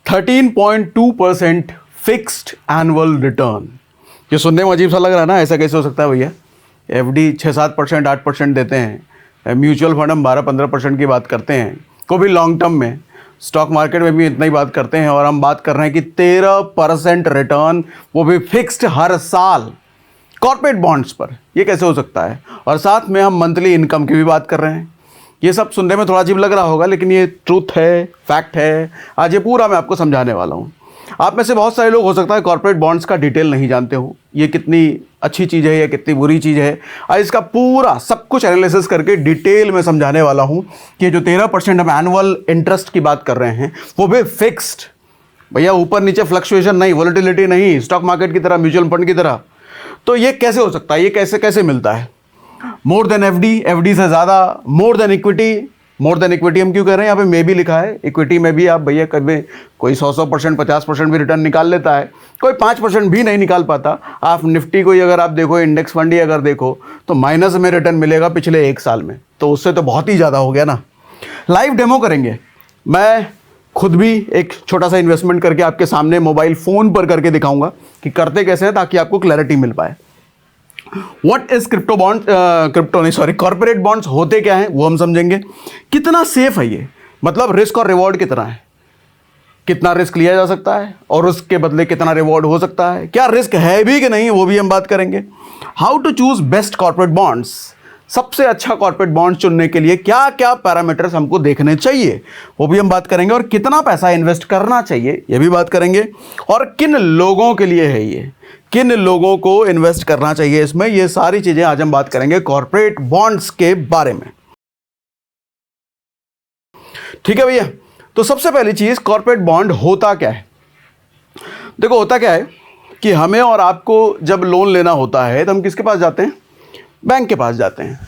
13.2% fixed annual return. ये सुनने में अजीब सा लग रहा है ना, ऐसा कैसे हो सकता है भैया? एफडी 6-7%, 8% देते हैं, म्यूचुअल फंड हम 12-15% की बात करते हैं, को भी लॉन्ग टर्म में, स्टॉक मार्केट में भी इतना ही बात करते हैं, और हम बात कर रहे हैं कि 13% रिटर्न, वो भी फिक्स्ड हर साल कॉर्पोरेट बॉन्ड्स पर। ये कैसे हो सकता है? और साथ में हम मंथली इनकम की भी बात कर रहे हैं। ये सब सुनने में थोड़ा अजीब लग रहा होगा, लेकिन ये ट्रूथ है, फैक्ट है। आज ये पूरा मैं आपको समझाने वाला हूँ। आप में से बहुत सारे लोग हो सकता है कॉर्पोरेट बॉन्ड्स का डिटेल नहीं जानते हो, ये कितनी अच्छी चीज़ है या कितनी बुरी चीज़ है। आज इसका पूरा सब कुछ एनालिसिस करके डिटेल में समझाने वाला हूँ कि जो 13% हम एनुअल इंटरेस्ट की बात कर रहे हैं वो भी फिक्स्ड भैया, ऊपर नीचे फ्लक्चुएशन नहीं, वोलेटिलिटी नहीं, स्टॉक मार्केट की तरह, म्यूचुअल फंड की तरह। तो ये कैसे हो सकता है? ये कैसे कैसे मिलता है? मोर देन एफडी, एफडी से ज़्यादा, more than equity. More than equity हम क्यों कह रहे हैं? यहाँ पे मे भी लिखा है, इक्विटी में भी आप भैया कभी कोई 100% 50% भी रिटर्न निकाल लेता है, कोई 5% भी नहीं निकाल पाता। आप निफ्टी को ही अगर आप देखो, इंडेक्स फंड ही अगर देखो, तो माइनस में रिटर्न मिलेगा पिछले 1 साल में, तो उससे तो बहुत ही ज़्यादा हो गया ना। लाइव डेमो करेंगे, मैं खुद भी एक छोटा सा इन्वेस्टमेंट करके आपके सामने मोबाइल फ़ोन पर करके दिखाऊंगा कि करते कैसे हैं, ताकि आपको क्लैरिटी मिल पाए। What is crypto bond, corporate bonds होते क्या हैं वो हम समझेंगे। कितना सेफ है ये, मतलब रिस्क और रिवॉर्ड कितना है, कितना रिस्क लिया जा सकता है और उसके बदले कितना रिवॉर्ड हो सकता है, क्या रिस्क है भी कि नहीं, वो भी हम बात करेंगे। How to choose best corporate bonds, सबसे अच्छा कॉर्पोरेट बॉन्ड चुनने के लिए क्या क्या पैरामीटर्स हमको देखने चाहिए, वो भी हम बात करेंगे। और कितना पैसा इन्वेस्ट करना चाहिए, ये भी बात करेंगे। और किन लोगों के लिए है ये, किन लोगों को इन्वेस्ट करना चाहिए इसमें, ये सारी चीजें आज हम बात करेंगे कॉर्पोरेट बॉन्ड्स के बारे में। ठीक है भैया, तो सबसे पहली चीज, कॉर्पोरेट बॉन्ड होता क्या है? देखो होता क्या है कि हमें और आपको जब लोन लेना होता है तो हम किसके पास जाते हैं? बैंक के पास जाते हैं,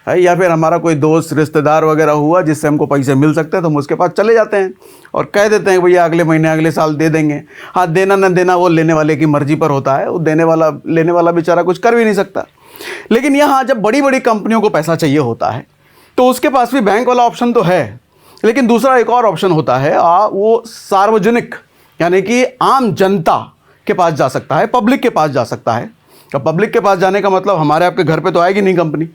है, या फिर हमारा कोई दोस्त रिश्तेदार वगैरह हुआ जिससे हमको पैसे मिल सकते हैं तो हम उसके पास चले जाते हैं और कह देते हैं भैया अगले महीने अगले साल दे देंगे। हाँ, देना ना देना वो लेने वाले की मर्जी पर होता है, वो देने वाला लेने वाला बेचारा कुछ कर भी नहीं सकता। लेकिन यहाँ जब बड़ी बड़ी कंपनियों को पैसा चाहिए होता है तो उसके पास भी बैंक वाला ऑप्शन तो है, लेकिन दूसरा एक और ऑप्शन होता है, वो सार्वजनिक यानी कि आम जनता के पास जा सकता है, पब्लिक के पास जा सकता है। तो पब्लिक के पास जाने का मतलब हमारे आपके घर पे तो आएगी नहीं कंपनी।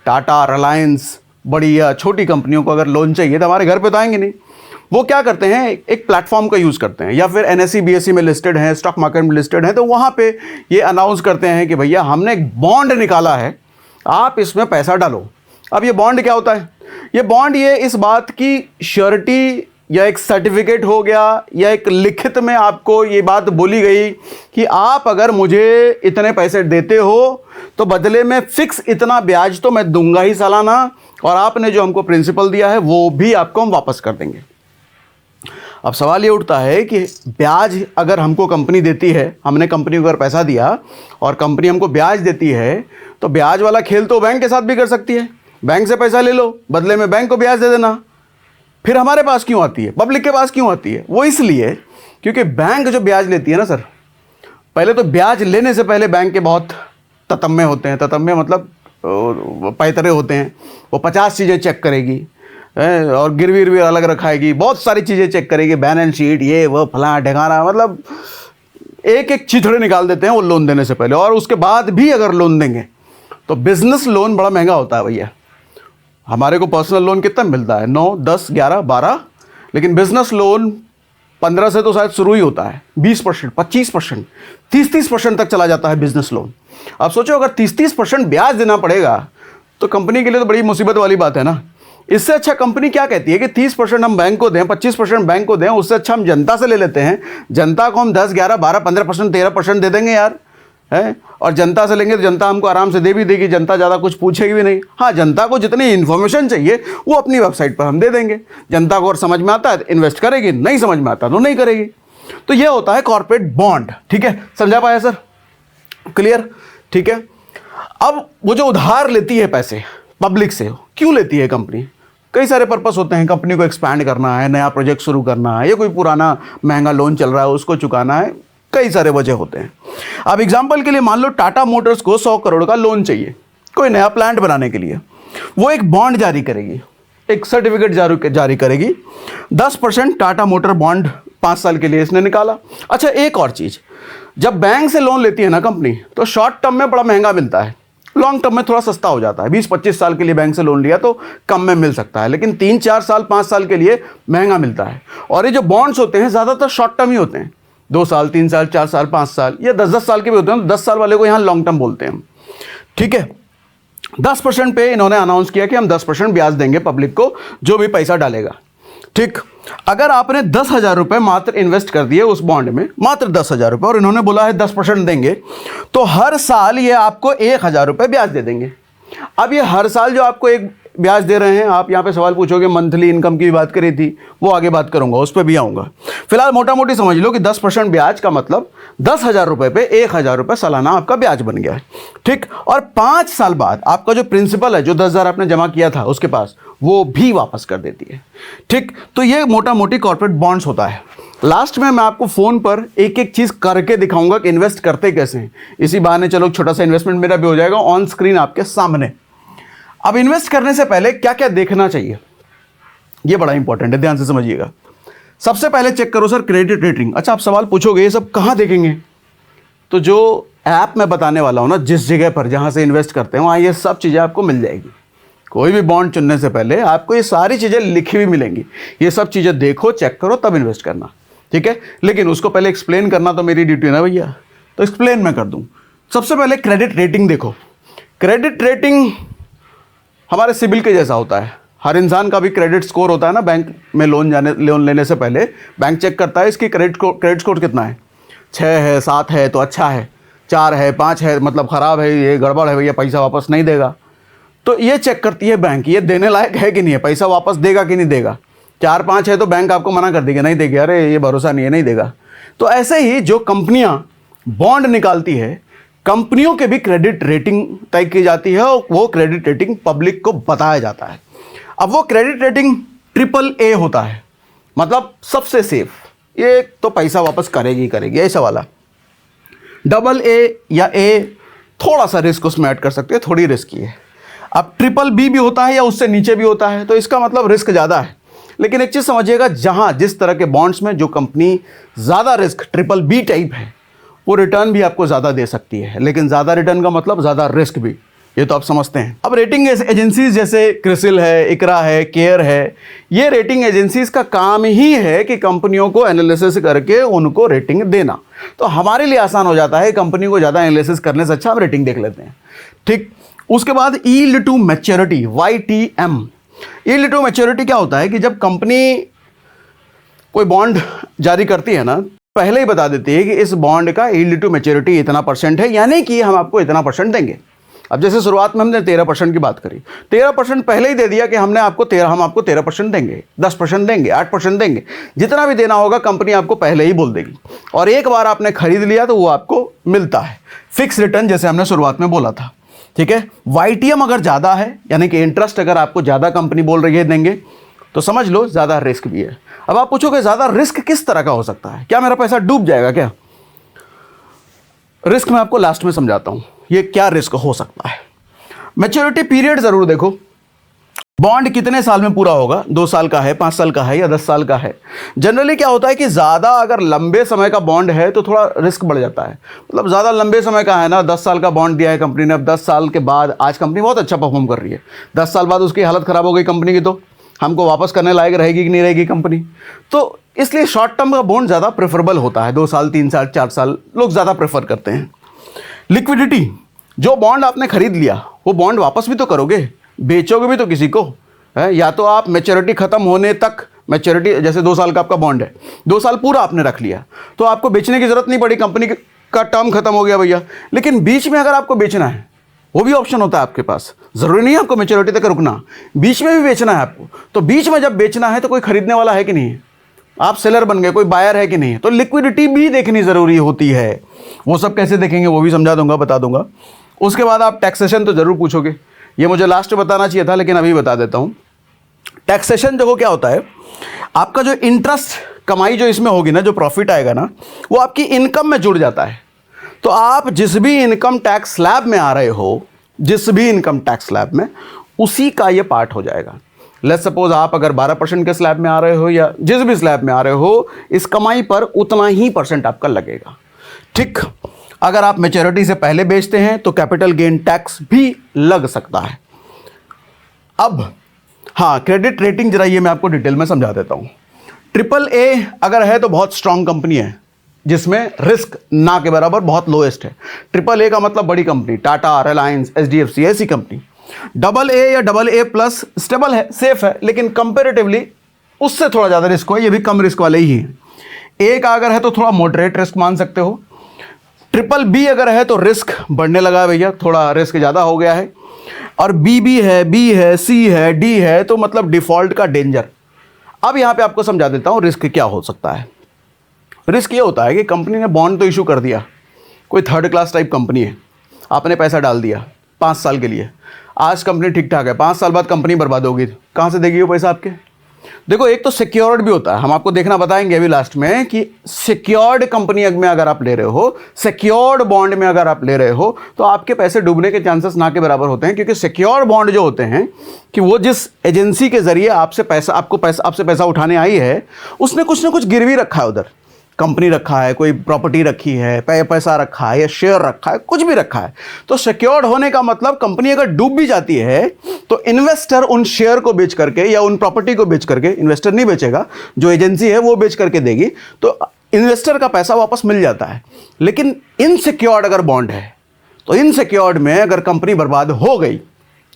टाटा, रिलायंस, बड़ी या छोटी कंपनियों को अगर लोन चाहिए तो हमारे घर पे तो आएंगे नहीं। वो क्या करते हैं, एक प्लेटफॉर्म का यूज़ करते हैं, या फिर एनएसई बीएसई में लिस्टेड हैं, स्टॉक मार्केट में लिस्टेड हैं, तो वहाँ पे ये अनाउंस करते हैं कि भैया हमने एक बॉन्ड निकाला है, आप इसमें पैसा डालो। अब ये बॉन्ड क्या होता है? ये बॉन्ड ये इस बात की श्योरिटी या एक सर्टिफिकेट हो गया या एक लिखित में आपको ये बात बोली गई कि आप अगर मुझे इतने पैसे देते हो तो बदले में फिक्स इतना ब्याज तो मैं दूंगा ही सालाना, और आपने जो हमको प्रिंसिपल दिया है वो भी आपको हम वापस कर देंगे। अब सवाल ये उठता है कि ब्याज अगर हमको कंपनी देती है, हमने कंपनी को अगर पैसा दिया और कंपनी हमको ब्याज देती है, तो ब्याज वाला खेल तो बैंक के साथ भी कर सकती है। बैंक से पैसा ले लो, बदले में बैंक को ब्याज दे देना। फिर हमारे पास क्यों आती है, पब्लिक के पास क्यों आती है? वो इसलिए क्योंकि बैंक जो ब्याज लेती है ना सर, पहले तो ब्याज लेने से पहले बैंक के बहुत ततम्मे होते हैं। ततम्मे मतलब पैतरे होते हैं। वो 50 चीज़ें चेक करेगी और गिरवी विरवी अलग रखाएगी, बहुत सारी चीज़ें चेक करेगी, बैलेंस शीट, ये वो फलां ढेकाना, मतलब एक एक चीथड़े निकाल देते हैं वो लोन देने से पहले। और उसके बाद भी अगर लोन देंगे तो बिजनेस लोन बड़ा महंगा होता है भैया। हमारे को पर्सनल लोन कितना मिलता है? 9, 10, 11, 12, लेकिन बिजनेस लोन 15 से तो शायद शुरू ही होता है। 20%, 25%, 30% तक चला जाता है बिजनेस लोन। अब सोचो अगर 30% ब्याज देना पड़ेगा तो कंपनी के लिए तो बड़ी मुसीबत वाली बात है ना। इससे अच्छा कंपनी क्या कहती है कि 30% हम बैंक को दें, 25% बैंक को दें, उससे अच्छा हम जनता से ले लेते हैं। जनता को हम 10, 11, 12, 15%, 13% दे देंगे यार, है। और जनता से लेंगे तो जनता हमको आराम से दे भी देगी, जनता ज़्यादा कुछ पूछेगी भी नहीं। हाँ, जनता को जितनी इन्फॉर्मेशन चाहिए वो अपनी वेबसाइट पर हम दे देंगे। जनता को और समझ में आता है तो इन्वेस्ट करेगी, नहीं समझ में आता तो नहीं करेगी। तो ये होता है कॉर्पोरेट बॉन्ड। ठीक है, समझा पाया सर? क्लियर? ठीक है। अब वो जो उधार लेती है पैसे पब्लिक से, क्यों लेती है कंपनी? कई सारे पर्पस होते हैं। कंपनी को एक्सपैंड करना है, नया प्रोजेक्ट शुरू करना है, या कोई पुराना महंगा लोन चल रहा है उसको चुकाना है, कई सारे वजह होते हैं। अब एग्जांपल के लिए मान लो टाटा मोटर्स को 100 करोड़ का लोन चाहिए कोई नया प्लांट बनाने के लिए। वो एक बॉन्ड जारी करेगी, एक सर्टिफिकेट जारी करेगी। 10% टाटा मोटर बॉन्ड 5 साल के लिए इसने निकाला। अच्छा, एक और चीज़, जब बैंक से लोन लेती है ना कंपनी, तो शॉर्ट टर्म में बड़ा महंगा मिलता है, लॉन्ग टर्म में थोड़ा सस्ता हो जाता है। 20-25 साल के लिए बैंक से लोन लिया तो कम में मिल सकता है, लेकिन 3-4 साल 5 साल के लिए महंगा मिलता है। और ये जो बॉन्ड्स होते हैं ज़्यादातर शॉर्ट टर्म ही होते हैं, 2 साल 3 साल 4 साल 5 साल या 10-10 साल के भी होते हैं। 10 साल वाले को यहाँ लॉन्ग टर्म बोलते हैं। ठीक है, 10% पे इन्होंने अनाउंस किया कि हम 10% ब्याज देंगे पब्लिक को जो भी पैसा डालेगा। ठीक, अगर आपने 10,000 रुपये मात्र इन्वेस्ट कर दिए उस बॉन्ड में, मात्र 10,000 रुपये, और इन्होंने बोला है 10% देंगे, तो हर साल ये आपको 1,000 रुपये ब्याज दे देंगे। अब ये हर साल जो आपको एक ब्याज दे रहे हैं, आप यहाँ पे सवाल पूछोगे मंथली इनकम की भी बात करी थी, वो आगे बात करूंगा, उस पर भी आऊँगा। फिलहाल मोटा मोटी समझ लो कि 10% ब्याज का मतलब 10,000 रुपये पे 1,000 रुपये सालाना आपका ब्याज बन गया है। ठीक, और 5 साल बाद आपका जो प्रिंसिपल है, जो 10,000 आपने जमा किया था उसके पास, वो भी वापस कर देती है। ठीक, तो ये मोटा मोटी कॉर्पोरेट बॉन्ड्स होता है। लास्ट में मैं आपको फ़ोन पर एक एक चीज़ करके दिखाऊंगा कि इन्वेस्ट करते कैसे हैं। इसी बहाने चलो छोटा सा इन्वेस्टमेंट मेरा भी हो जाएगा ऑन स्क्रीन आपके सामने। अब इन्वेस्ट करने से पहले क्या क्या देखना चाहिए, ये बड़ा इंपॉर्टेंट है, ध्यान से समझिएगा। सबसे पहले चेक करो सर क्रेडिट रेटिंग। अच्छा, आप सवाल पूछोगे ये सब कहाँ देखेंगे, तो जो ऐप मैं बताने वाला हूँ ना, जिस जगह पर जहाँ से इन्वेस्ट करते हैं वहाँ ये सब चीज़ें आपको मिल जाएगी। कोई भी बॉन्ड चुनने से पहले आपको ये सारी चीज़ें लिखी हुई मिलेंगी। ये सब चीज़ें देखो, चेक करो, तब इन्वेस्ट करना। ठीक है, लेकिन उसको पहले एक्सप्लेन करना तो मेरी ड्यूटी है ना भैया, तो एक्सप्लेन मैं कर दूँ। सबसे पहले क्रेडिट रेटिंग देखो। क्रेडिट रेटिंग हमारे सिबिल के जैसा होता है। हर इंसान का भी क्रेडिट स्कोर होता है ना। बैंक में लोन लेने से पहले बैंक चेक करता है इसकी क्रेडिट स्कोर कितना है, 6 है 7 है तो अच्छा है, 4 है 5 है मतलब ख़राब है, ये गड़बड़ है भैया, पैसा वापस नहीं देगा। तो ये चेक करती है बैंक, ये देने लायक है कि नहीं है, पैसा वापस देगा कि नहीं देगा। 4-5 है तो बैंक आपको मना कर देगी, नहीं देगी, अरे ये भरोसा नहीं है, नहीं देगा। तो ऐसे ही जो कंपनियां बॉन्ड निकालती है, कंपनियों के भी क्रेडिट रेटिंग तय की जाती है और वो क्रेडिट रेटिंग पब्लिक को बताया जाता है। अब वो क्रेडिट रेटिंग AAA होता है, मतलब सबसे सेफ, ये तो पैसा वापस करेगी करेगी ऐसा वाला। AA या A थोड़ा सा रिस्क उसमें ऐड कर सकते हैं, थोड़ी रिस्की है। अब BBB भी होता है या उससे नीचे भी होता है, तो इसका मतलब रिस्क ज़्यादा है। लेकिन एक चीज़ समझिएगा, जहाँ जिस तरह के बॉन्ड्स में जो कंपनी ज़्यादा रिस्क BBB टाइप है, वो रिटर्न भी आपको ज़्यादा दे सकती है, लेकिन ज़्यादा रिटर्न का मतलब ज़्यादा रिस्क भी, ये तो आप समझते हैं। अब रेटिंग एजेंसीज जैसे क्रिसिल है, इकरा है, केयर है, ये रेटिंग एजेंसीज का काम ही है कि कंपनियों को एनालिसिस करके उनको रेटिंग देना। तो हमारे लिए आसान हो जाता है, कंपनी को ज़्यादा एनालिसिस करने से अच्छा हम रेटिंग देख लेते हैं। ठीक, उसके बाद yield to maturity, YTM। Yield to maturity क्या होता है कि जब कंपनी कोई बॉन्ड जारी करती है ना, पहले ही बता देती है कि इस बॉन्ड का यील्ड टू मैच्योरिटी इतना % है, यानी कि हम आपको इतना % देंगे। अब जैसे शुरुआत में हमने 13% की बात करी, 13% पहले ही दे दिया कि हम आपको 13% देंगे, 10% देंगे, 8% देंगे, जितना भी देना होगा कंपनी आपको पहले ही बोल देगी। और एक बार आपने खरीद लिया तो वो आपको मिलता है फिक्स रिटर्न, जैसे हमने शुरुआत में बोला था। ठीक है, YTM अगर ज़्यादा है, यानी कि इंटरेस्ट अगर आपको ज़्यादा कंपनी बोल रही है देंगे, तो समझ लो ज़्यादा रिस्क भी है। अब आप पूछोगे ज़्यादा रिस्क किस तरह का हो सकता है, क्या मेरा पैसा डूब जाएगा क्या? रिस्क मैं आपको लास्ट में समझाता हूं, ये क्या रिस्क हो सकता है। मैच्योरिटी पीरियड ज़रूर देखो, बॉन्ड कितने साल में पूरा होगा, 2 साल का है, 5 साल का है या 10 साल का है। जनरली क्या होता है कि ज़्यादा अगर लंबे समय का बॉन्ड है तो थोड़ा रिस्क बढ़ जाता है। मतलब ज़्यादा लंबे समय का है ना, 10 साल का बॉन्ड दिया है कंपनी ने, अब 10 साल के बाद आज कंपनी बहुत अच्छा परफॉर्म कर रही है, 10 साल बाद उसकी हालत ख़राब हो गई कंपनी की, तो हमको वापस करने लायक रहेगी कि नहीं रहेगी कंपनी। तो इसलिए शॉर्ट टर्म का बॉन्ड ज़्यादा प्रेफरेबल होता है, 2 साल 3 साल 4 साल लोग ज़्यादा प्रेफर करते हैं। लिक्विडिटी, जो बॉन्ड आपने खरीद लिया वो बॉन्ड वापस भी तो करोगे, बेचोगे भी तो किसी को है, या तो आप मैच्योरिटी ख़त्म होने तक, मैच्योरिटी जैसे 2 साल का आपका बॉन्ड है, 2 साल पूरा आपने रख लिया तो आपको बेचने की ज़रूरत नहीं पड़ी, कंपनी का टर्म खत्म हो गया भैया। लेकिन बीच में अगर आपको बेचना है, वो भी ऑप्शन होता है आपके पास, ज़रूरी नहीं है आपको मैच्योरिटी तक रुकना, बीच में भी बेचना है आपको। तो बीच में जब बेचना है तो कोई खरीदने वाला है कि नहीं है, आप सेलर बन गए, कोई बायर है कि नहीं है, तो लिक्विडिटी भी देखनी ज़रूरी होती है। वो सब कैसे देखेंगे वो भी समझा दूंगा, बता दूंगा। उसके बाद आप टैक्सेशन तो ज़रूर पूछोगे, ये मुझे लास्ट में बताना चाहिए था लेकिन अभी बता देता हूँ। टैक्सेशन देखो क्या होता है, आपका जो इंटरेस्ट कमाई जो इसमें होगी ना, जो प्रॉफिट आएगा ना, वो आपकी इनकम में जुड़ जाता है। तो आप जिस भी इनकम टैक्स स्लैब में आ रहे हो, जिस भी इनकम टैक्स स्लैब में, उसी का ये पार्ट हो जाएगा। लेट्स सपोज आप अगर 12% के स्लैब में आ रहे हो या जिस भी स्लैब में आ रहे हो, इस कमाई पर उतना ही % आपका लगेगा। ठीक, अगर आप मैच्योरिटी से पहले बेचते हैं तो कैपिटल गेन टैक्स भी लग सकता है। अब हाँ, क्रेडिट रेटिंग जरा ये मैं आपको डिटेल में समझा देता हूँ। AAA अगर है तो बहुत स्ट्रांग कंपनी है जिसमें रिस्क ना के बराबर बहुत लोएस्ट है। AAA का मतलब बड़ी कंपनी, टाटा, रिलायंस, HDFC, ऐसी कंपनी। AA या AA+ स्टेबल है, सेफ है, लेकिन कंपेरेटिवली उससे थोड़ा ज़्यादा रिस्क है, ये भी कम रिस्क वाले ही हैं। A का अगर है तो थोड़ा मॉडरेट रिस्क मान सकते हो। BBB अगर है तो रिस्क बढ़ने लगा है भैया, थोड़ा रिस्क ज़्यादा हो गया है। और BB है, B है, C है, D है, तो मतलब डिफ़ॉल्ट का डेंजर। अब यहाँ पे आपको समझा देता हूँ रिस्क क्या हो सकता है। रिस्क ये होता है कि कंपनी ने बॉन्ड तो इशू कर दिया, कोई थर्ड क्लास टाइप कंपनी है, आपने पैसा डाल दिया 5 साल के लिए, आज कंपनी ठीक ठाक है, 5 साल बाद कंपनी बर्बाद होगी, कहाँ से देगी वो पैसा आपके? देखो, एक तो सिक्योर्ड भी होता है, हम आपको देखना बताएंगे अभी लास्ट में कि सिक्योर्ड कंपनी में अगर आप ले रहे हो, सिक्योर्ड बॉन्ड में अगर आप ले रहे हो, तो आपके पैसे डूबने के चांसेस ना के बराबर होते हैं, क्योंकि सिक्योर्ड बॉन्ड जो होते हैं कि वो जिस एजेंसी के जरिए आपसे पैसा उठाने आई है, उसने कुछ ना कुछ गिरवी रखा है, उधर कंपनी रखा है, कोई प्रॉपर्टी रखी है, पैसा रखा है या शेयर रखा है, कुछ भी रखा है। तो सिक्योर्ड होने का मतलब कंपनी अगर डूब भी जाती है तो इन्वेस्टर उन शेयर को बेच करके या उन प्रॉपर्टी को बेच करके, इन्वेस्टर नहीं बेचेगा, जो एजेंसी है वो बेच करके देगी, तो इन्वेस्टर का पैसा वापस मिल जाता है। लेकिन इनसिक्योर्ड अगर बॉन्ड है तो इनसिक्योर्ड में अगर कंपनी बर्बाद हो गई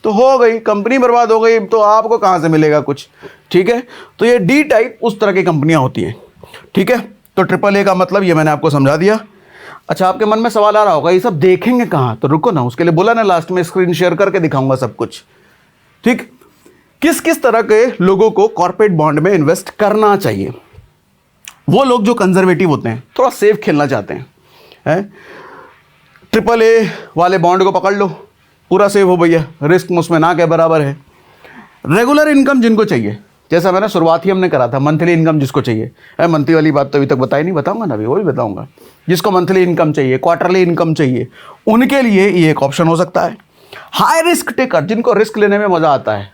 तो हो गई, कंपनी बर्बाद हो गई तो आपको कहाँ से मिलेगा कुछ। ठीक है, तो ये डी टाइप उस तरह की कंपनियां होती हैं। ठीक है, तो AAA का मतलब ये मैंने आपको समझा दिया। अच्छा, आपके मन में सवाल आ रहा होगा ये सब देखेंगे कहाँ, तो रुको ना, उसके लिए बोला ना लास्ट में स्क्रीन शेयर करके दिखाऊंगा सब कुछ। ठीक, किस किस तरह के लोगों को कॉर्पोरेट बॉन्ड में इन्वेस्ट करना चाहिए? वो लोग जो कंजर्वेटिव होते हैं, थोड़ा सेफ खेलना चाहते हैं, AAA वाले बॉन्ड को पकड़ लो, पूरा सेफ हो भैया, रिस्क उसमें ना के बराबर है। रेगुलर इनकम जिनको चाहिए, जैसा मैंने शुरुआत ही हमने करा था, मंथली इनकम जिसको चाहिए, मंथली वाली बात तो अभी तक बताई नहीं, बताऊंगा ना अभी, वो भी बताऊंगा। जिसको मंथली इनकम चाहिए, क्वार्टरली इनकम चाहिए, उनके लिए ये एक ऑप्शन हो सकता है। हाई रिस्क टेकर, जिनको रिस्क लेने में मज़ा आता है,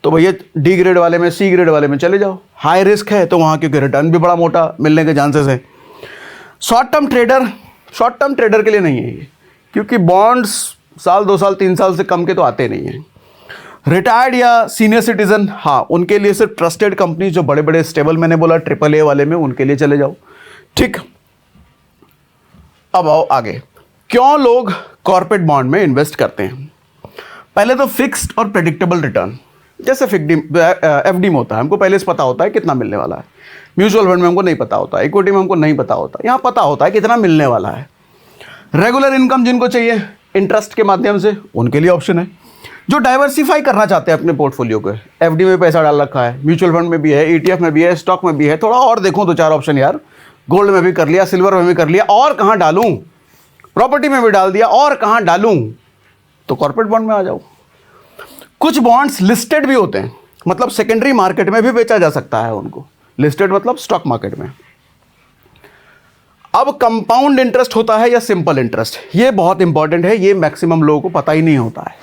तो भैया D ग्रेड वाले में, C ग्रेड वाले में चले जाओ। हाई रिस्क है तो वहाँ क्योंकि रिटर्न भी बड़ा मोटा मिलने के चांसेस है। शॉर्ट टर्म ट्रेडर के लिए नहीं है ये, क्योंकि बॉन्ड्स साल 2 साल 3 साल से कम के तो आते नहीं हैं। रिटायर्ड या सीनियर सिटीजन, हाँ, उनके लिए सिर्फ ट्रस्टेड कंपनी जो बड़े बड़े स्टेबल, मैंने बोला AAA वाले में, उनके लिए चले जाओ। ठीक, अब आओ आगे, क्यों लोग कॉर्पोरेट बॉन्ड में इन्वेस्ट करते हैं? पहले तो फिक्स्ड और प्रेडिक्टेबल रिटर्न, जैसे FD में होता है, हमको पहले से पता होता है कितना मिलने वाला है। म्यूचुअल फंड में हमको नहीं पता होता, इक्विटी में हमको नहीं पता होता, यहाँ पता होता है कितना मिलने वाला है। रेगुलर इनकम जिनको चाहिए इंटरेस्ट के माध्यम से, उनके लिए ऑप्शन है। जो डाइवर्सिफाई करना चाहते हैं अपने पोर्टफोलियो को, FD में पैसा डाल रखा है, म्यूचुअल फंड में भी है, ETF में भी है, स्टॉक में भी है, थोड़ा और देखो 2-4 ऑप्शन यार, गोल्ड में भी कर लिया, सिल्वर में भी कर लिया, और कहाँ डालूं, प्रॉपर्टी में भी डाल दिया, और कहाँ डालूं, तो कॉर्पोरेट बॉन्ड में आ जाओ। कुछ बॉन्ड्स लिस्टेड भी होते हैं, मतलब सेकेंडरी मार्केट में भी बेचा जा सकता है उनको, लिस्टेड मतलब स्टॉक मार्केट में। अब कंपाउंड इंटरेस्ट होता है या सिंपल इंटरेस्ट, ये बहुत इंपॉर्टेंट है, ये मैक्सिमम लोगों को पता ही नहीं होता है,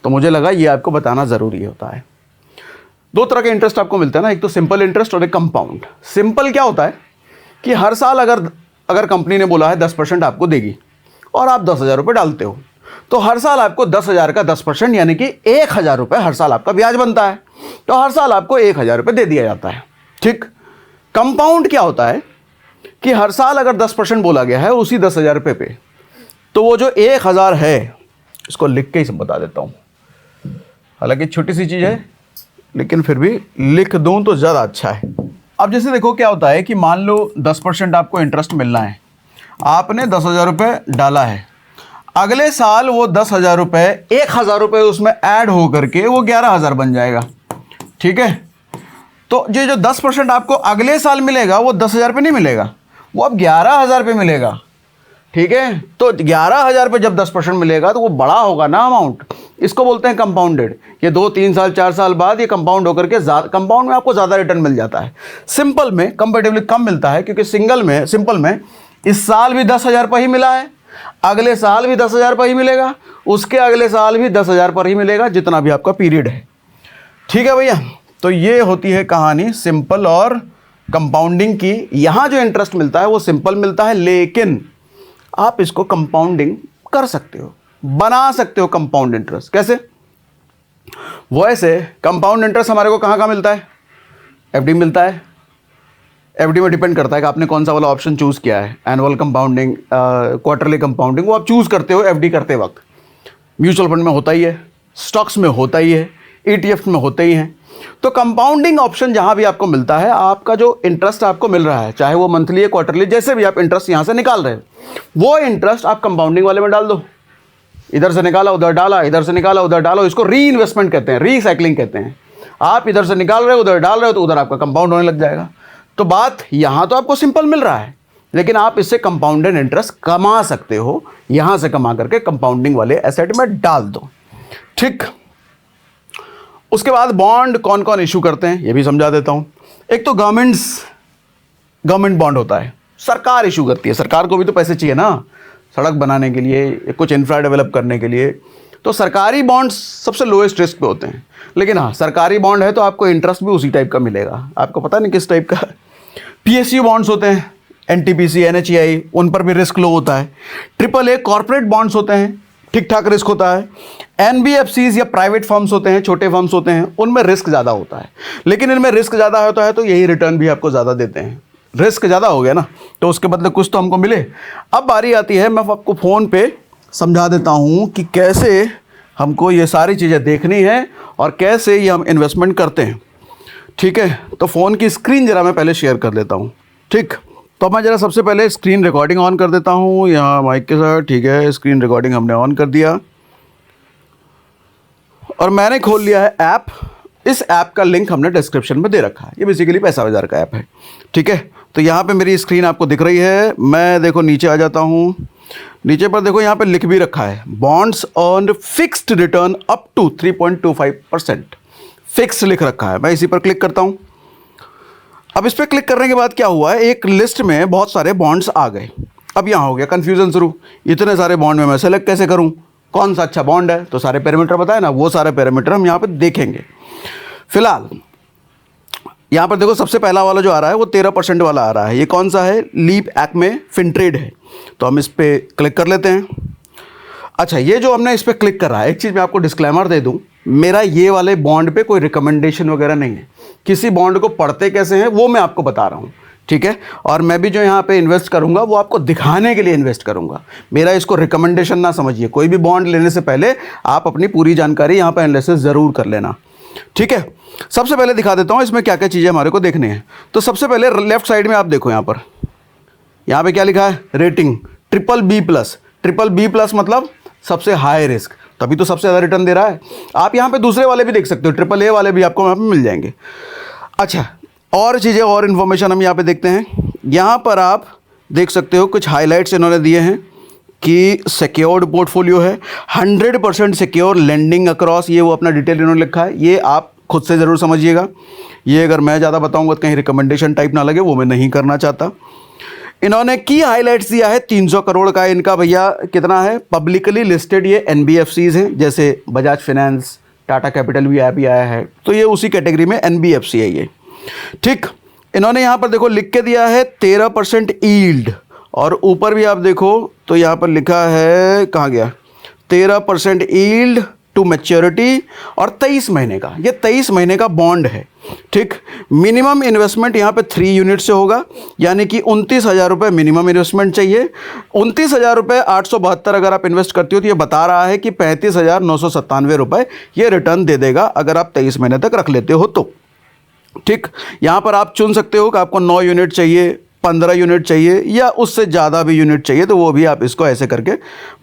तो मुझे लगा ये आपको बताना ज़रूरी होता है। 2 तरह के इंटरेस्ट आपको मिलते हैं ना, एक तो सिंपल इंटरेस्ट और एक कंपाउंड। सिंपल क्या होता है कि हर साल अगर कंपनी ने बोला है 10% आपको देगी और आप 10,000 रुपये डालते हो, तो हर साल आपको 10,000 का 10% यानी कि 1,000 रुपये हर साल आपका ब्याज बनता है, तो हर साल आपको 1,000 रुपये दे दिया जाता है। ठीक, कंपाउंड क्या होता है कि हर साल अगर 10% बोला गया है उसी 10,000 रुपये पे, तो वो जो 1,000 है, इसको लिख के ही सब बता देता हूँ, हालांकि छोटी सी चीज़ है लेकिन फिर भी लिख दूँ तो ज़्यादा अच्छा है। अब जैसे देखो क्या होता है कि मान लो 10% आपको इंटरेस्ट मिलना है, आपने 10,000 रुपये डाला है, अगले साल वो 10,000 रुपये 1,000 रुपये उसमें ऐड हो करके वो 11,000 बन जाएगा। ठीक है, तो ये जो 10% आपको अगले साल मिलेगा वो 10,000 पे नहीं मिलेगा, वो अब 11,000 पे मिलेगा। ठीक है, तो 11,000 पे जब 10% मिलेगा तो वो बड़ा होगा ना अमाउंट, इसको बोलते हैं कंपाउंडेड। ये 2, 3 साल 4 साल बाद ये कंपाउंड होकर के कंपाउंड में आपको ज़्यादा रिटर्न मिल जाता है। सिंपल में कंपेरेटिवली कम मिलता है, क्योंकि सिंपल में इस साल भी 10,000 पर ही मिला है, अगले साल भी 10,000 पर ही मिलेगा, उसके अगले साल भी 10,000 पर ही मिलेगा, जितना भी आपका पीरियड है। ठीक है भैया, तो ये होती है कहानी सिंपल और कंपाउंडिंग की। यहां जो इंटरेस्ट मिलता है वो सिंपल मिलता है, लेकिन आप इसको कंपाउंडिंग कर सकते हो, बना सकते हो कंपाउंड इंटरेस्ट। कैसे? वैसे कंपाउंड इंटरेस्ट हमारे को कहाँ कहाँ मिलता है? एफडी मिलता है। एफडी में डिपेंड करता है कि आपने कौन सा वाला ऑप्शन चूज़ किया है, एनुअल कंपाउंडिंग, क्वार्टरली कंपाउंडिंग, वो आप चूज़ करते हो एफडी करते वक्त। म्यूचुअल फंड में होता ही है, स्टॉक्स में होता ही है, ईटीएफ में होते ही हैं। तो कंपाउंडिंग ऑप्शन जहां भी आपको मिलता है, आपका जो इंटरेस्ट आपको मिल रहा है, चाहे वो मंथली है, क्वार्टरली, जैसे भी आप इंटरेस्ट यहां से निकाल रहे हो, वो इंटरेस्ट आप कंपाउंडिंग वाले में डाल दो। इधर से निकाला उधर डाला, इधर से निकाला उधर डालो, इसको री इन्वेस्टमेंट कहते हैं, रीसाइक्लिंग कहते हैं। आप इधर से निकाल रहे हो उधर डाल रहे हो तो उधर आपका कंपाउंड होने लग जाएगा। तो बात यहां तो आपको सिंपल मिल रहा है, लेकिन आप इससे कंपाउंडेड इंटरेस्ट कमा सकते हो, यहां से कमा करके कंपाउंडिंग वाले एसेट में डाल दो। ठीक, उसके बाद बॉन्ड कौन कौन इशू करते हैं ये भी समझा देता हूं। एक तो गवर्नमेंट बॉन्ड होता है, सरकार इशू करती है। सरकार को भी तो पैसे चाहिए ना, सड़क बनाने के लिए, कुछ इंफ्रा डेवलप करने के लिए। तो सरकारी बॉन्ड्स सबसे लोएस्ट रिस्क पे होते हैं, लेकिन हाँ, सरकारी बॉन्ड है तो आपको इंटरेस्ट भी उसी टाइप का मिलेगा। आपको पता नहीं किस टाइप का। पीएसयू बॉन्ड्स होते हैं, एनटीपीसी, एनएचईआई, उन पर भी रिस्क लो होता है। AAA कॉर्पोरेट बॉन्ड्स होते हैं, ठीक ठाक रिस्क होता है। एनबीएफसीज या प्राइवेट फर्म्स होते हैं, छोटे फर्म्स होते हैं, उनमें रिस्क ज़्यादा होता है, लेकिन इनमें रिस्क ज़्यादा होता है तो यही रिटर्न भी आपको ज़्यादा देते हैं। रिस्क ज़्यादा हो गया ना, तो उसके बदले कुछ तो हमको मिले। अब बारी आती है, मैं आपको फ़ोन पे समझा देता हूँ कि कैसे हमको ये सारी चीज़ें देखनी है और कैसे ये हम इन्वेस्टमेंट करते हैं। ठीक है, तो फ़ोन की स्क्रीन ज़रा मैं पहले शेयर कर देता हूँ। ठीक, तो मैं ज़रा सबसे पहले स्क्रीन रिकॉर्डिंग ऑन कर देता हूँ यहाँ माइक के साथ। ठीक है, स्क्रीन रिकॉर्डिंग हमने ऑन कर दिया और मैंने खोल लिया है ऐप। इस ऐप का लिंक हमने डिस्क्रिप्शन में दे रखा है। ये बेसिकली पैसा बाजार का ऐप है। ठीक है, तो यहाँ पे मेरी स्क्रीन आपको दिख रही है। मैं देखो नीचे आ जाता हूँ। नीचे पर देखो यहाँ पे लिख भी रखा है, bonds earn fixed return up to 3.25%। Fix लिख रखा है। मैं इसी पर क्लिक करता हूँ। अब इस पर क्लिक करने के बाद क्या हुआ है, एक लिस्ट में बहुत सारे बॉन्ड्स आ गए। अब यहाँ हो गया कन्फ्यूज़न शुरू, इतने सारे बॉन्ड में मैं सेलेक्ट कैसे करूँ, कौन सा अच्छा बॉन्ड है। तो सारे पैरामीटर बताए ना, वो सारे पैरामीटर हम यहाँ पे देखेंगे। फिलहाल यहाँ पर देखो सबसे पहला वाला जो आ रहा है वो 13% वाला आ रहा है। ये कौन सा है? लीप एक्मे फिनट्रेड है। तो हम इस पर क्लिक कर लेते हैं। अच्छा, ये जो हमने इस पर क्लिक कर रहा है, एक चीज़ मैं आपको डिस्क्लेमर दे दूं, मेरा ये वाले बॉन्ड पे कोई रिकमेंडेशन वगैरह नहीं है। किसी बॉन्ड को पढ़ते कैसे हैं वो मैं आपको बता रहा हूँ। ठीक है, और मैं भी जो यहाँ पे इन्वेस्ट करूँगा वो आपको दिखाने के लिए इन्वेस्ट करूँगा। मेरा इसको रिकमेंडेशन ना समझिए। कोई भी बॉन्ड लेने से पहले आप अपनी पूरी जानकारी यहाँ पर एनालिसिस ज़रूर कर लेना। ठीक है, सबसे पहले दिखा देता हूँ इसमें क्या क्या चीज़ें हमारे को देखनी है। तो सबसे पहले लेफ्ट साइड में आप देखो, यहाँ पे क्या लिखा है, रेटिंग BBB+। BBB+ मतलब सबसे हाई रिस्क, तभी तो सबसे ज़्यादा रिटर्न दे रहा है। आप यहाँ पे दूसरे वाले भी देख सकते हो, AAA वाले भी आपको यहाँ पे मिल जाएंगे। अच्छा, और चीज़ें और इन्फॉर्मेशन हम यहाँ पे देखते हैं। यहाँ पर आप देख सकते हो कुछ हाइलाइट्स इन्होंने दिए हैं कि सिक्योर्ड पोर्टफोलियो है, 100% सिक्योर लेंडिंग अक्रॉस, ये वो अपना डिटेल इन्होंने लिखा है। ये आप खुद से ज़रूर समझिएगा। ये अगर मैं ज़्यादा बताऊँगा तो कहीं रिकमेंडेशन टाइप ना लगे, वो मैं नहीं करना चाहता। इन्होंने की हाइलाइट्स दिया है 300 करोड़ का इनका भैया कितना है, पब्लिकली लिस्टेड ये NBFCs हैं, जैसे बजाज फाइनेंस, टाटा कैपिटल भी आया है, तो ये उसी कैटेगरी में NBFC है ये। ठीक, इन्होंने यहाँ पर देखो लिख के दिया है 13% ईल्ड, और ऊपर भी आप देखो तो यहाँ पर लिखा है, कहाँ गया, 13% ईल्ड टू मैच्योरिटी और 23 महीने का, ये 23 महीने का बॉन्ड है। ठीक, मिनिमम इन्वेस्टमेंट यहाँ पे 3 यूनिट से होगा, यानी कि 29,000 रुपये मिनिमम इन्वेस्टमेंट चाहिए। 29,000 रुपये 872 अगर आप इन्वेस्ट करती हो तो ये बता रहा है कि 35,997 रुपये ये रिटर्न दे देगा अगर आप 23 महीने तक रख लेते हो तो। ठीक, यहाँ पर आप चुन सकते हो कि आपको 9 यूनिट चाहिए, 15 यूनिट चाहिए, या उससे ज़्यादा भी यूनिट चाहिए, तो वो भी आप इसको ऐसे करके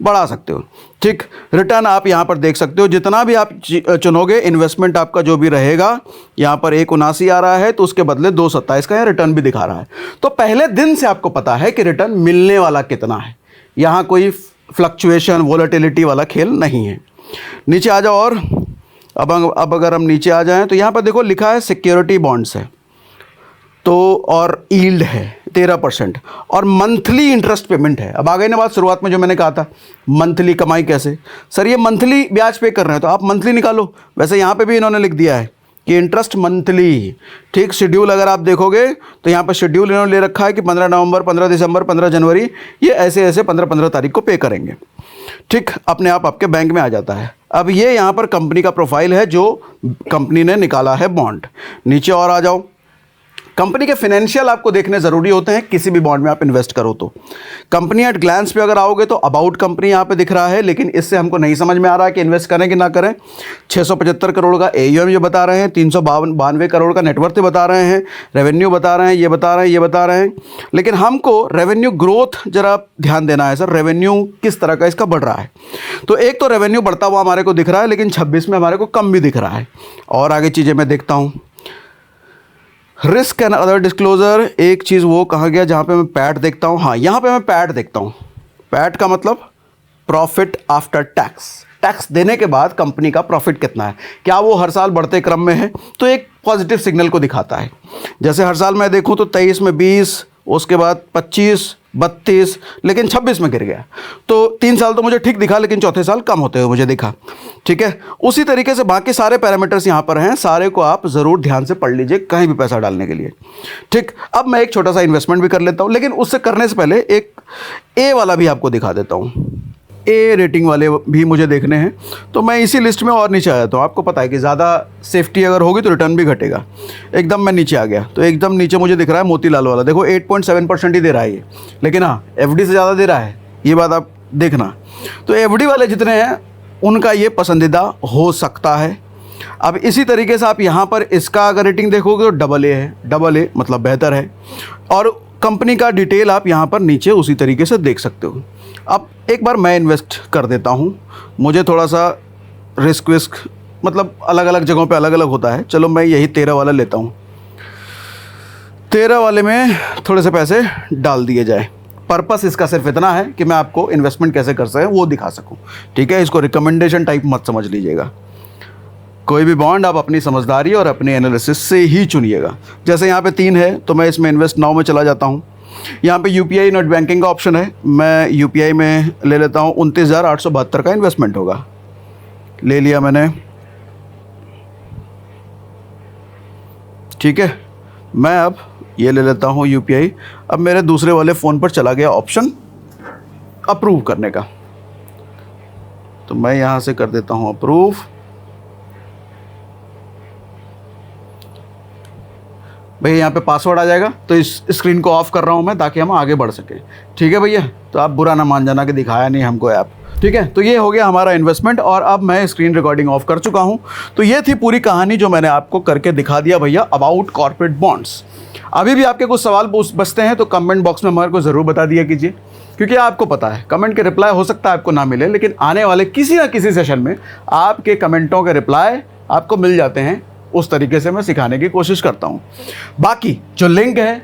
बढ़ा सकते हो। ठीक, रिटर्न आप यहाँ पर देख सकते हो, जितना भी आप चुनोगे इन्वेस्टमेंट आपका जो भी रहेगा, यहाँ पर 179 आ रहा है तो उसके बदले 227 का यहाँ रिटर्न भी दिखा रहा है। तो पहले दिन से आपको पता है कि रिटर्न मिलने वाला कितना है, यहाँ कोई फ्लक्चुएशन वोलेटिलिटी वाला खेल नहीं है। नीचे आ जाओ, और अब अगर हम नीचे आ जाएँ तो यहाँ पर देखो लिखा है सिक्योरिटी बॉन्ड्स है, तो और यील्ड है 13% और मंथली इंटरेस्ट पेमेंट है। अब आ गई ना बात शुरुआत में जो मैंने कहा था, मंथली कमाई कैसे, सर ये मंथली ब्याज पे कर रहे हैं तो आप मंथली निकालो। वैसे यहाँ पे भी इन्होंने लिख दिया है कि इंटरेस्ट मंथली, ठीक। शेड्यूल अगर आप देखोगे तो यहाँ पर शेड्यूल इन्होंने ले रखा है कि 15 नवंबर, 15 दिसंबर, 15 जनवरी, ये ऐसे ऐसे 15 तारीख को पे करेंगे, ठीक। अपने आप आपके बैंक में आ जाता है। अब ये यहाँ पर कंपनी का प्रोफाइल है जो कंपनी ने निकाला है बॉन्ड। नीचे और आ जाओ, कंपनी के फाइनेंशियल आपको देखने ज़रूरी होते हैं किसी भी बॉन्ड में आप इन्वेस्ट करो तो। कंपनी एट ग्लैंस पे अगर आओगे तो अबाउट कंपनी यहाँ पे दिख रहा है, लेकिन इससे हमको नहीं समझ में आ रहा है कि इन्वेस्ट करें कि ना करें। 675 करोड़ का AUM ये बता रहे हैं, 392 करोड़ का नेटवर्थ बता रहे हैं, रेवेन्यू बता रहे हैं, ये बता रहे हैं, ये बता रहे हैं। लेकिन हमको रेवेन्यू ग्रोथ ज़रा ध्यान देना है सर, रेवेन्यू किस तरह का इसका बढ़ रहा है। तो एक तो रेवेन्यू बढ़ता हुआ हमारे को दिख रहा है, लेकिन 26 में हमारे को कम भी दिख रहा है। और आगे चीज़ें मैं देखता हूँ, रिस्क एंड अदर डिस्क्लोजर, एक चीज़ वो कहाँ गया जहाँ पे मैं पैट देखता हूँ। हाँ, यहाँ पे मैं पैट देखता हूँ। पैट का मतलब प्रॉफिट आफ्टर टैक्स, टैक्स देने के बाद कंपनी का प्रॉफिट कितना है, क्या वो हर साल बढ़ते क्रम में है, तो एक पॉजिटिव सिग्नल को दिखाता है। जैसे हर साल मैं देखूँ तो 23 में 20, उसके बाद 25, 32, लेकिन 26 में गिर गया। तो 3 साल तो मुझे ठीक दिखा, लेकिन चौथे साल कम होते हुए मुझे दिखा, ठीक है। उसी तरीके से बाकी सारे पैरामीटर्स यहाँ पर हैं, सारे को आप ज़रूर ध्यान से पढ़ लीजिए कहीं भी पैसा डालने के लिए, ठीक। अब मैं एक छोटा सा इन्वेस्टमेंट भी कर लेता हूँ, लेकिन उससे करने से पहले एक A वाला भी आपको दिखा देता हूँ। A रेटिंग वाले भी मुझे देखने हैं, तो मैं इसी लिस्ट में और नीचे आ जाता हूँ। आपको पता है कि ज़्यादा सेफ्टी अगर होगी तो रिटर्न भी घटेगा। एकदम मैं नीचे आ गया, तो एकदम नीचे मुझे दिख रहा है मोतीलाल वाला, देखो 8.7% ही दे रहा है ये, लेकिन हाँ FD से ज़्यादा दे रहा है, ये बात आप देखना। तो FD वाले जितने हैं उनका ये पसंदीदा हो सकता है। अब इसी तरीके से आप यहाँ पर इसका अगर रेटिंग देखोगे तो AA है, AA मतलब बेहतर है। और कंपनी का डिटेल आप यहाँ पर नीचे उसी तरीके से देख सकते हो। अब एक बार मैं इन्वेस्ट कर देता हूँ, मुझे थोड़ा सा रिस्क विस्क मतलब अलग अलग जगहों पे अलग अलग होता है। चलो मैं यही 13 वाला लेता हूँ, 13 वाले में थोड़े से पैसे डाल दिए जाए। पर्पस इसका सिर्फ इतना है कि मैं आपको इन्वेस्टमेंट कैसे कर सकें वो दिखा सकूँ, ठीक है। इसको रिकमेंडेशन टाइप मत समझ लीजिएगा। कोई भी बॉन्ड आप अपनी समझदारी और अपने एनालिसिस से ही चुनिएगा। जैसे यहाँ पे 3 है तो मैं इसमें इन्वेस्ट नाउ में चला जाता हूँ। यहाँ पे UPI नेट बैंकिंग का ऑप्शन है, मैं UPI में ले लेता हूँ। 29,872 का इन्वेस्टमेंट होगा, ले लिया मैंने, ठीक है। मैं अब ये ले लेता हूँ UPI। अब मेरे दूसरे वाले फ़ोन पर चला गया ऑप्शन अप्रूव करने का, तो मैं यहाँ से कर देता हूँ अप्रूव। भैया यहाँ पे पासवर्ड आ जाएगा, तो इस स्क्रीन को ऑफ कर रहा हूँ मैं ताकि हम आगे बढ़ सकें, ठीक है भैया। तो आप बुरा ना मान जाना कि दिखाया नहीं हमको ऐप, ठीक है। तो ये हो गया हमारा इन्वेस्टमेंट, और अब मैं स्क्रीन रिकॉर्डिंग ऑफ कर चुका हूँ। तो ये थी पूरी कहानी जो मैंने आपको करके दिखा दिया भैया अबाउट कॉर्पोरेट बॉन्ड्स। अभी भी आपके कुछ सवाल बचते हैं तो कमेंट बॉक्स में हमारे को ज़रूर बता दिया कीजिए, क्योंकि आपको पता है कमेंट के रिप्लाई हो सकता है आपको ना मिले, लेकिन आने वाले किसी ना किसी सेशन में आपके कमेंटों के रिप्लाई आपको मिल जाते हैं। उस तरीके से मैं सिखाने की कोशिश करता हूँ। बाकी जो लिंक है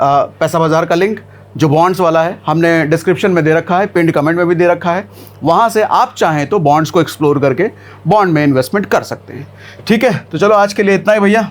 पैसा बाज़ार का लिंक जो बॉन्ड्स वाला है, हमने डिस्क्रिप्शन में दे रखा है, पिंड कमेंट में भी दे रखा है। वहाँ से आप चाहें तो बॉन्ड्स को एक्सप्लोर करके बॉन्ड में इन्वेस्टमेंट कर सकते हैं, ठीक है। तो चलो आज के लिए इतना ही भैया।